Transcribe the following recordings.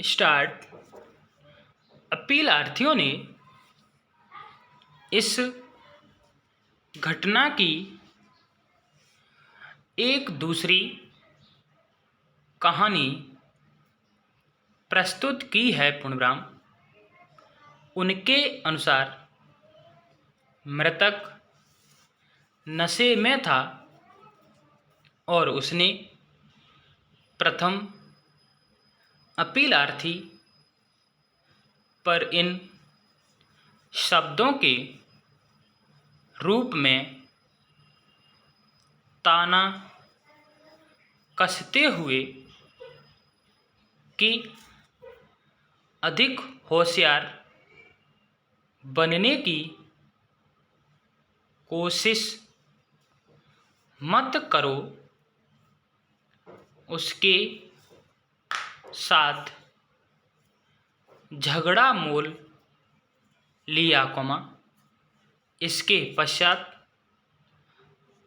Start. अपीलार्थियों ने इस घटना की एक दूसरी कहानी प्रस्तुत की है। पूर्णविराम। उनके अनुसार मृतक नशे में था और उसने प्रथम अपीलार्थी पर इन शब्दों के रूप में ताना कसते हुए कि अधिक होशियार बनने की कोशिश मत करो, उसके साथ झगड़ा मोल लिया। इसके पश्चात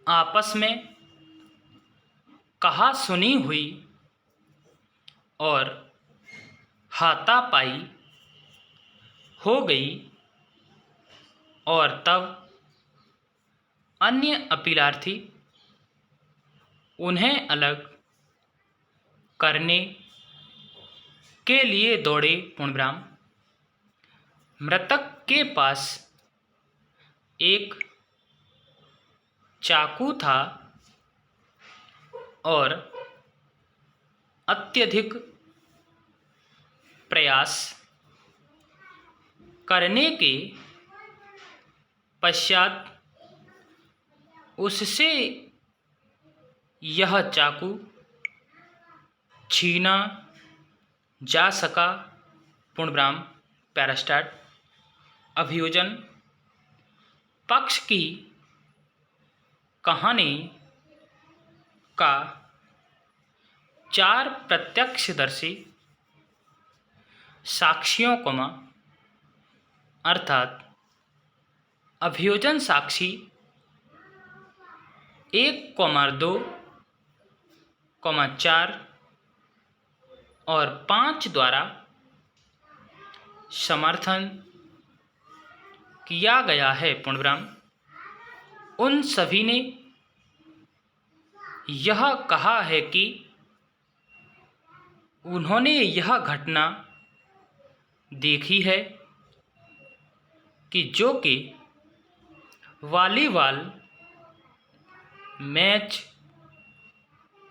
आपस में कहा सुनी हुई और हाथापाई हो गई और तब अन्य अपीलार्थी उन्हें अलग करने के लिए दौड़े। पूर्णविराम। मृतक के पास एक चाकू था और अत्यधिक प्रयास करने के पश्चात उससे यह चाकू छीना जा सका। पूर्णविराम। पैरास्टार्ट। अभियोजन पक्ष की कहानी का 4 प्रत्यक्षदर्शी साक्षियों अर्थात अभियोजन साक्षी 1, 2, 4 और 5 द्वारा समर्थन किया गया है। पूर्णविराम। उन सभी ने यह कहा है कि उन्होंने यह घटना देखी है कि जो कि वॉलीबॉल मैच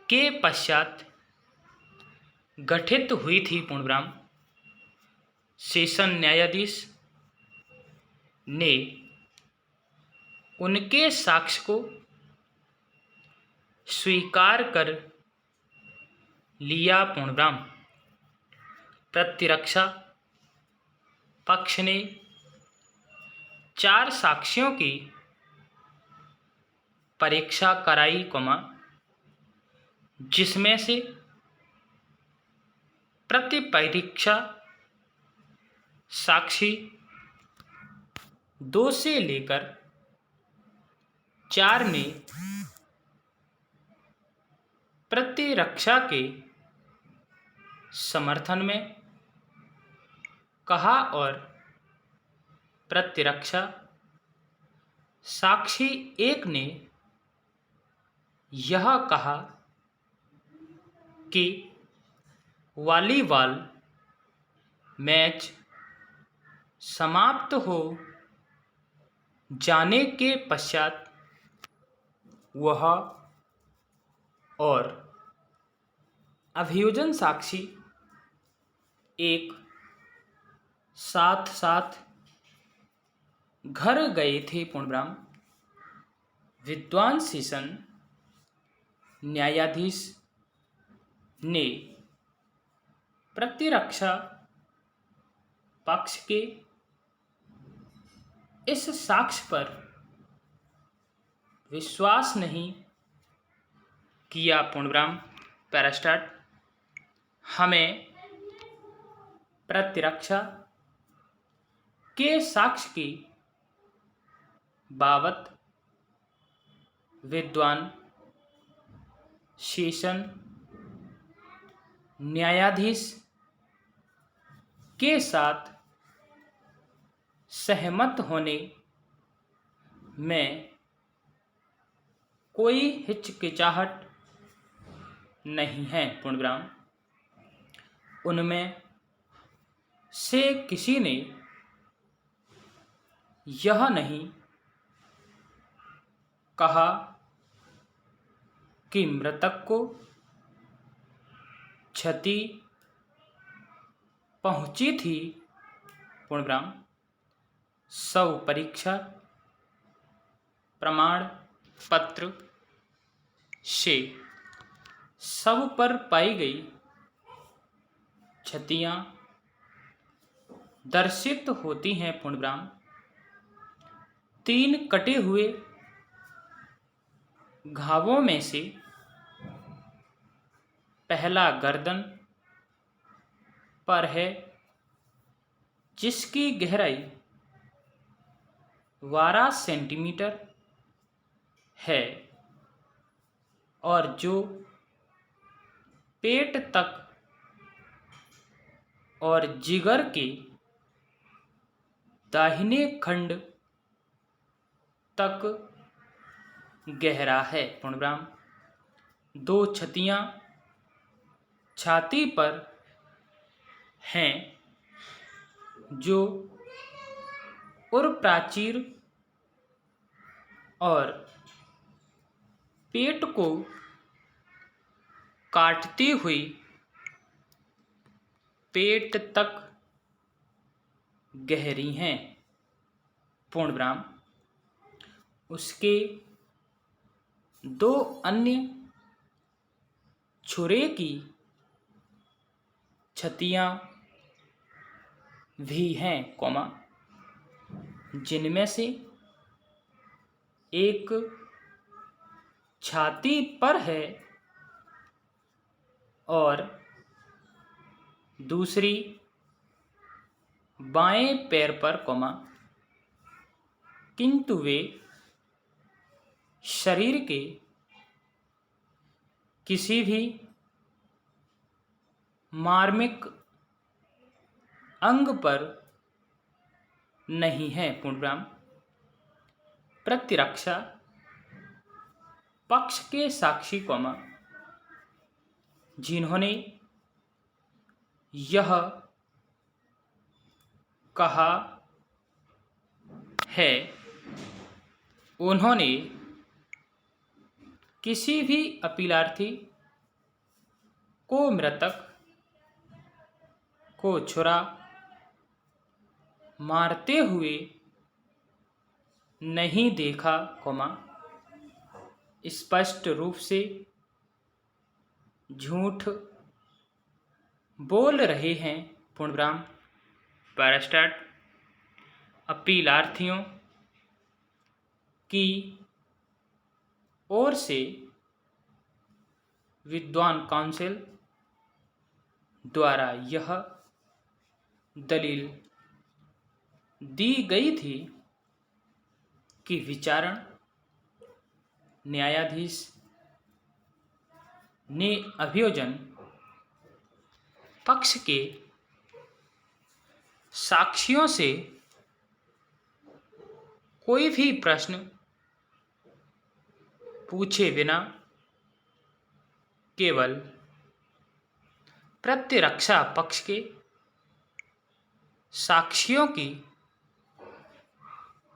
के पश्चात गठित हुई थी। पूर्णविराम। सेशन न्यायाधीश ने उनके साक्ष्य को स्वीकार कर लिया। पूर्णविराम। प्रतिरक्षा पक्ष ने 4 साक्ष्यों की परीक्षा कराई, जिसमें से प्रतिपरीक्षा साक्षी 2 से लेकर 4 ने प्रतिरक्षा के समर्थन में कहा और प्रतिरक्षा साक्षी 1 ने यह कहा कि वॉलीबॉल मैच समाप्त हो जाने के पश्चात वह और अभियोजन साक्षी 1 साथ साथ घर गए थे। पूर्णविराम। विद्वान सेशन न्यायाधीश ने प्रतिरक्षा पक्ष के इस साक्ष्य पर विश्वास नहीं किया। पूर्णविराम। पैरास्टार्ट। हमें प्रतिरक्षा के साक्ष्य की बाबत विद्वान सेशन न्यायाधीश के साथ सहमत होने में कोई हिचकिचाहट नहीं है। पूर्णविराम। उनमें से किसी ने यह नहीं कहा कि मृतक को क्षति पहुंची थी। पूर्णविराम। शव परीक्षा प्रमाण पत्र से शव पर पाई गई क्षतियां दर्शित होती हैं। पूर्णविराम। 3 कटे हुए घावों में से पहला गर्दन पर है, जिसकी गहराई 12 सेंटीमीटर है और जो पेट तक और जिगर के दाहिने खंड तक गहरा है। पूर्णविराम। 2 क्षतियां छाती पर हैं, जो उरप्राचीर और पेट को काटती हुई पेट तक गहरी हैं। पूर्णविराम। उसके 2 अन्य छुरे की क्षतियां भी हैं, जिनमें से एक छाती पर है और दूसरी बाएं पैर पर, किंतु वे शरीर के किसी भी मार्मिक अंग पर नहीं है। पूर्णविराम। प्रतिरक्षा पक्ष के साक्षी, जिन्होंने यह कहा है, उन्होंने किसी भी अपीलार्थी को मृतक को छुरा मारते हुए नहीं देखा, स्पष्ट रूप से झूठ बोल रहे हैं। पूर्णविराम। पैरास्टार्ट। अपीलार्थियों की ओर से विद्वान काउंसिल द्वारा यह दलील दी गई थी कि विचारण न्यायाधीश ने अभियोजन पक्ष के साक्षियों से कोई भी प्रश्न पूछे बिना केवल प्रतिरक्षा पक्ष के साक्षियों की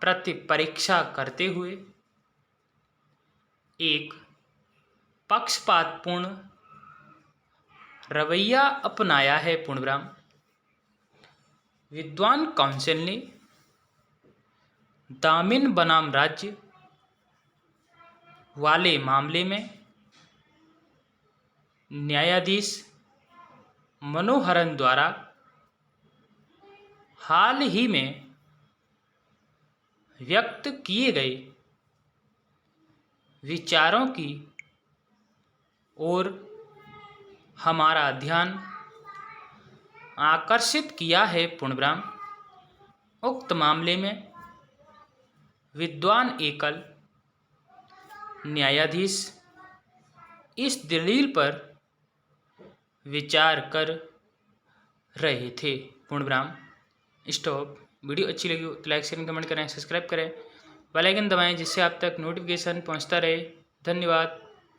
प्रतिपरीक्षा करते हुए एक पक्षपातपूर्ण रवैया अपनाया है। पूर्णविराम। विद्वान काउंसिल ने दामिन बनाम राज्य वाले मामले में न्यायाधीश मनोहरन द्वारा हाल ही में व्यक्त किए गए विचारों की ओर हमारा ध्यान आकर्षित किया है। पूर्णविराम। उक्त मामले में विद्वान एकल न्यायाधीश इस दलील पर विचार कर रहे थे। पूर्णविराम। स्टॉप। वीडियो अच्छी लगी हो तो लाइक शेयर कमेंट करें, सब्सक्राइब करें, बेल आइकन दबाएं जिससे आप तक नोटिफिकेशन पहुंचता रहे। धन्यवाद।